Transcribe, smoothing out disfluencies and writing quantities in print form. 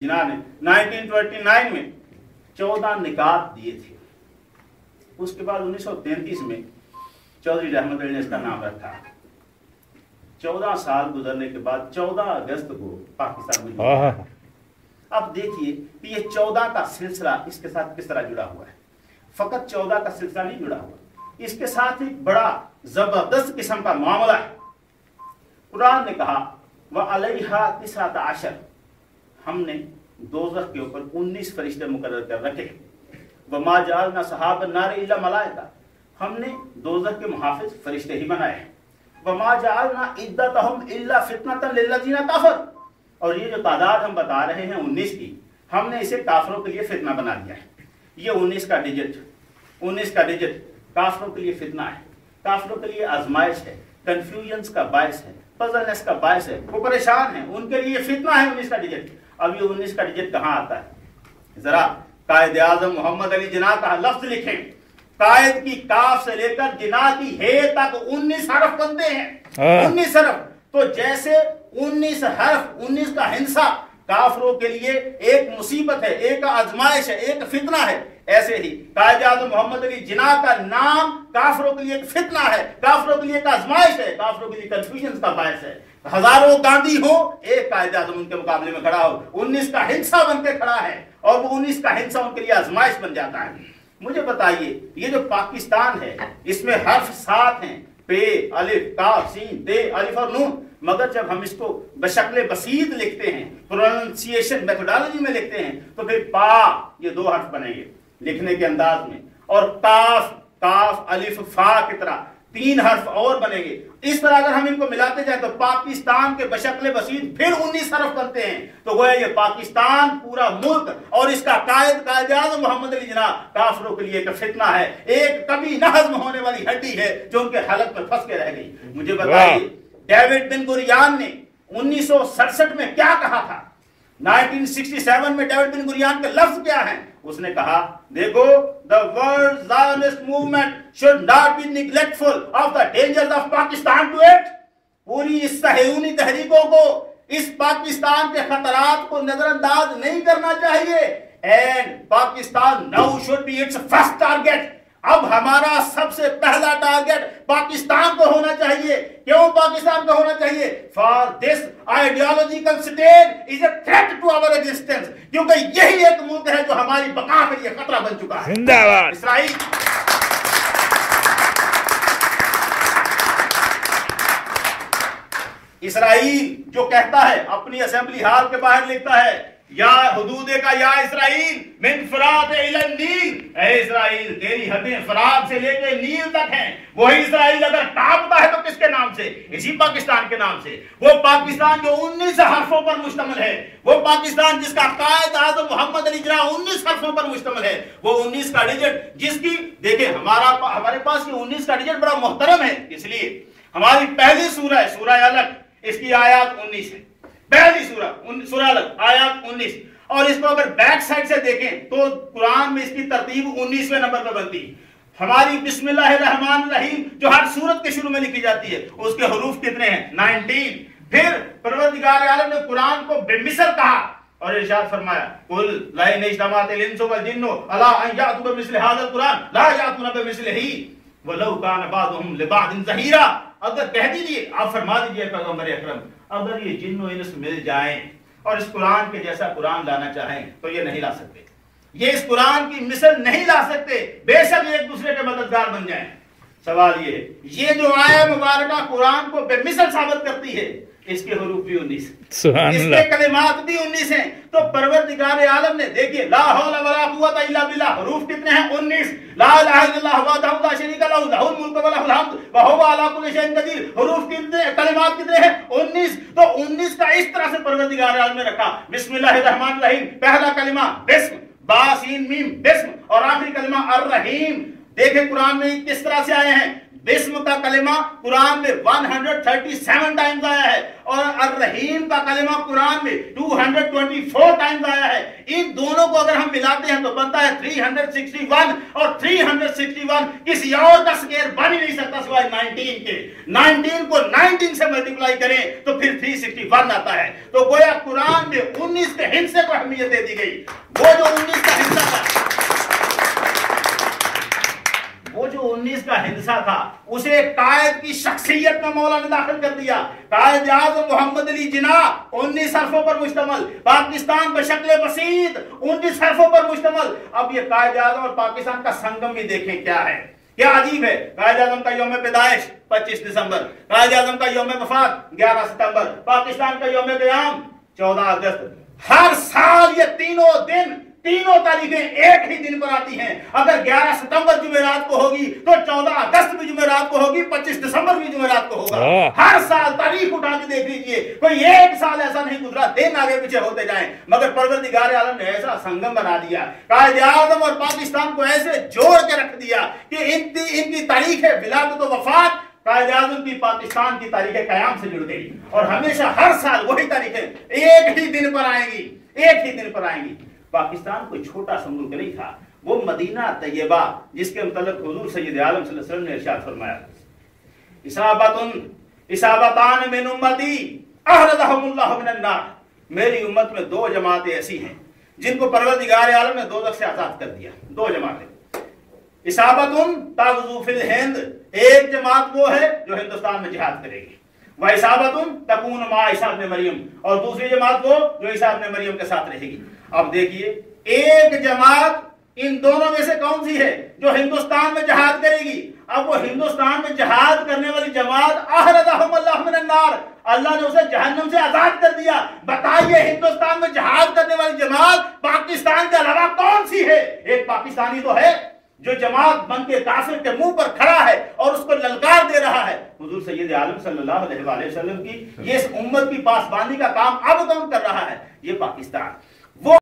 जिन्ना ने 1929 में 14 निकात दिए थे। उसके बाद 1933 में चौधरी रहमत अली ने इसका नाम रखा। 14 साल गुजरने के बाद 14 अगस्त को पाकिस्तान में, अब देखिए कि ये 14 का सिलसिला इसके साथ किस तरह जुड़ा हुआ है। फकत 14 का सिलसिला नहीं जुड़ा हुआ, इसके साथ एक बड़ा जबरदस्त किस्म का मामला है। कुरान ने कहा वह अलैहा तिसात आशर, हमने दोज़ख के ऊपर 19 फरिश्ते मुकर्रर कर रखे। वमा जअलना सहाबन नार इल्ला मलाइका, हमने दोज़ख के मुहाफिज फरिश्ते ही बनाए। वमा जअलना इद्दतहुम इल्ला फितनतन लिल्लज़ीना कफर, और ये जो तादाद हम बता रहे हैं 19 की, हमने इसे काफिरों के लिए फितना बना दिया है। ये 19 का डिजिट काफिरों के लिए फितना है, काफिरों के लिए आजमाइश है, कंफ्यूजन का बायस है, पजलनेस का बायस है, वो परेशान है, उनके लिए फितना है 19 का डिजिट। अब ये 19 का डिजिट कहाँ आता है? जरा कायद आजम मोहम्मद अली जिन्ना का लफ्ज लिखें। कायद की काफ से लेकर जिन्ना की हे तक 19 हरफ बनते हैं। 19 हरफ, तो जैसे 19 हरफ, 19 का हिंसा काफिरों के लिए एक मुसीबत है, एक आजमाइश है, एक फितना है, ऐसे ही कायद आजम मोहम्मद अली जिन्ना का नाम काफिरों के लिए एक फितना है, काफिरों के लिए एक आजमाइश है, काफिरों के लिए कंफ्यूजन का बायस है। हजारों गांधी हो, एक कायद आजम उनके मुकाबले में खड़ा हो, 19 का हिंसा बनकर खड़ा है, और वो 19 का हिंसा उनके लिए आजमाइश बन जाता है। मुझे बताइए, ये जो पाकिस्तान है इसमें हर्फ 7 हैं, पे, अलिफ, काफ, सीन, ते, अलिफ और नून, मगर जब हम इसको बशक्ल बसीत लिखते हैं, प्रोनाउंसिएशन मेथोडोलॉजी में लिखते हैं, तो फिर पा, ये 2 हर्फ बनेंगे लिखने के अंदाज में, और काफ अलिफ फा की तरह 3 हर्फ और बनेंगे। इस तरह अगर हम इनको मिलाते जाए तो पाकिस्तान के बशक्ल बसीत फिर 19 हर्फ बनते हैं। तो गोया ये पाकिस्तान पूरा मुल्क और इसका कायद आज़म मोहम्मद अली जिन्ना काफिरों के लिए एक फितना है, एक कभी न हज़्म होने वाली हड्डी है जो उनके हलक में फंस के रह गई। मुझे बताइए, डेविड बिन गुरियान ने 1967 में क्या कहा था? 1967 में डेविड बिन गुरियान के लफ्ज क्या हैं? उसने कहा, देखो, the world Zionist movement should not be neglectful of the dangers of Pakistan to it. पूरी इस सहयूनी तहरीकों को, इस पाकिस्तान के खतरात को नजरअंदाज नहीं करना चाहिए। And Pakistan now should be its first target. अब हमारा सबसे पहला टारगेट पाकिस्तान को होना चाहिए। क्यों पाकिस्तान को होना चाहिए? For this ideological state is a threat to our existence, क्योंकि यही एक मुल्क है जो हमारी बका के लिए खतरा बन चुका है। जिंदाबाद इसराइल। इसराइल जो कहता है, अपनी असेंबली हॉल के बाहर लिखता है, या हुदूदे का या इसराइल मिन फरात इलन नील, ऐ इसराइल तेरी हदें फरात से लेके नील तक हैं। वही इसराइल अगर कांपता है तो किसके नाम से? इसी पाकिस्तान के नाम से। वो पाकिस्तान जो 19 हरफों पर मुश्तमिल है, वो पाकिस्तान जिसका कायद आज़म मोहम्मद अली जिन्ना 19 हरफों पर मुश्तमिल है, वो 19 का डिजिट जिसकी, देखिए हमारे पास ये 19 का डिजिट बड़ा मोहतरम है, इसलिए हमारी पहली सूरह है सूरह अलग, इसकी आयत 19 है। पहली सूरह अलग आयत 19, और इसको अगर बैक साइड से देखें तो कुरान में इसकी तरतीब 19वें नंबर पर बनती है। हमारी बिस्मिल्लाहिर्रहमानिर्रहीम जो हर सूरत के शुरू में लिखी जाती है, उसके हरूफ कितने हैं? 19। फिर परवरदिगार आलम ने कुरान को बेमिसल कहा और इरशाद फरमाया, कुल ला इन इज्तमाअतिल इंसु वल जिन्नु अला अन यातू बिमिस्लि हाज़ल कुरान ला यातूना बिमिस्लिही वलौ कान बादुहुम लिबादिन ज़हीरा। अगर कह दीजिए, आप फरमा दीजिए पैगंबर अकरम, अगर ये जिन्न और इंस मिल जाएं और इस कुरान के जैसा कुरान लाना चाहें तो ये नहीं ला सकते, ये इस कुरान की मिसल नहीं ला सकते, बेशक ये एक दूसरे के मददगार बन जाएं। सवाल ये जो आया मुबारका कुरान को बेमिसल साबित करती है, इसके हरूफ भी 19, इसके कलिमात भी 19 हैं। तो परवरदिगार आलम ने, देखिए, ला हौला वला कुव्वता इल्ला बिल्लाह, हरूफ कितने हैं? 19। ला इलाहा इल्लल्लाह वहदहु ला शरीका लहु लहुल मुल्कु व लहुल हम्द व हुवा अला कुल्लि शैइन कदीर, हरूफ कितने, कलिमात कितने हैं? 19। तो 19 का इस तरह से परवरदिगार आलम ने रखा। बिस्मिल्लाहिर्रहमानिर्रहीम, पहला कलिमा बिस्म, बा सीन मीम बिस्म, और आखिरी कलिमा अर्रहीम। देखें कुरान में किस तरह से आए हैं, बिस्म का कलिमा कुरान में 137 टाइम्स आया है और अर्रहीम का कलिमा कुरान में 224 टाइम्स आया है। इन दोनों को अगर हम मिलाते हैं तो बनता है 361 और 361 किसी और का स्क्वायर बन ही नहीं सकता सिवाय 19 के। 19 को 19 से मल्टीप्लाई करें तो फिर 361 आता है। तो गोया कुरान में 19 के हिस्से को अहमियत दे दी गई। वो जो 19 का हिस्सा था, वो जो 19 का हिस्सा था उसे कायद की शख्सियत में मौला ने दाखिल कर दिया। कायद आज़म मोहम्मद अली जिन्नाह 19 हरफों पर मुश्तमल, पाकिस्तान बशक्ल बसीत 19 हरफों पर मुश्तमल। अब ये कायद आज़म और पाकिस्तान का संगम भी देखें क्या है, क्या अजीब है। कायद आज़म का यौम पैदाइश 25 दिसंबर, कायद आज़म का यौम वफात 11 सितंबर, पाकिस्तान का यौम क़याम 14 अगस्त। हर साल ये तीनों दिन, तीनों तारीखें एक ही दिन पर आती हैं। अगर 11 सितंबर जुमेरात को होगी तो 14 अगस्त भी जुमेरात को होगी, 25 दिसंबर भी जुमेरात को होगा। हर साल तारीख उठा के देख लीजिए, कोई एक साल ऐसा नहीं गुजरा दिन आगे पीछे होते जाएं, मगर परवरदिगार आलम ने ऐसा संगम बना दिया, कायद आज़म और पाकिस्तान को ऐसे जोड़ के रख दिया कि इनकी तारीख विलादत व वफात कायद आज़म की पाकिस्तान की तारीख क़याम से जुड़ गई और हमेशा हर साल वही तारीखें एक ही दिन पर आएंगी, एक ही दिन पर आएंगी। पाकिस्तान कोई छोटा सा मुल्क नहीं था, वो मदीना तैयबा जिसके मतलब हुजूर सैयद आलम सल्लल्लाहु अलैहि वसल्लम ने इरशाद फरमाया, इसाबतान मिन उम्मती अहरजहुमुल्लाहु मिनन नार। मेरी उम्मत में दो जमातें ऐसी हैं जिनको परवरदिगार आलम ने दोज़ख से आजाद कर दिया। दो जमातें, इसाबतुन तग़ज़ू फिल हिंद, एक जमात वो है जो हिंदुस्तान में जिहाद करेगी, वह इसाबतुन तकून मा ईसा इब्न मरियम, और दूसरी जमात वो जो ईसा इब्न मरियम के साथ रहेगी। अब देखिए, एक जमात इन दोनों में से कौन सी है जो हिंदुस्तान में जिहाद करेगी? अब वो हिंदुस्तान में जिहाद करने वाली जमात अहरजहुमुल्लाहु मिनन नार, अल्लाह ने उसे जहन्नम से आजाद कर दिया। बताइए, हिंदुस्तान में जिहाद करने वाली जमात पाकिस्तान के अलावा कौन सी है? एक पाकिस्तानी तो है जो जमात बन के काफिर के मुंह पर खड़ा है और उसको ललकार दे रहा है। हुजूर सैयद आलम सल्लल्लाहु अलैहि वसल्लम की ये इस उम्मत की पासबानी का काम अब कौन कर रहा है? ये पाकिस्तान। वो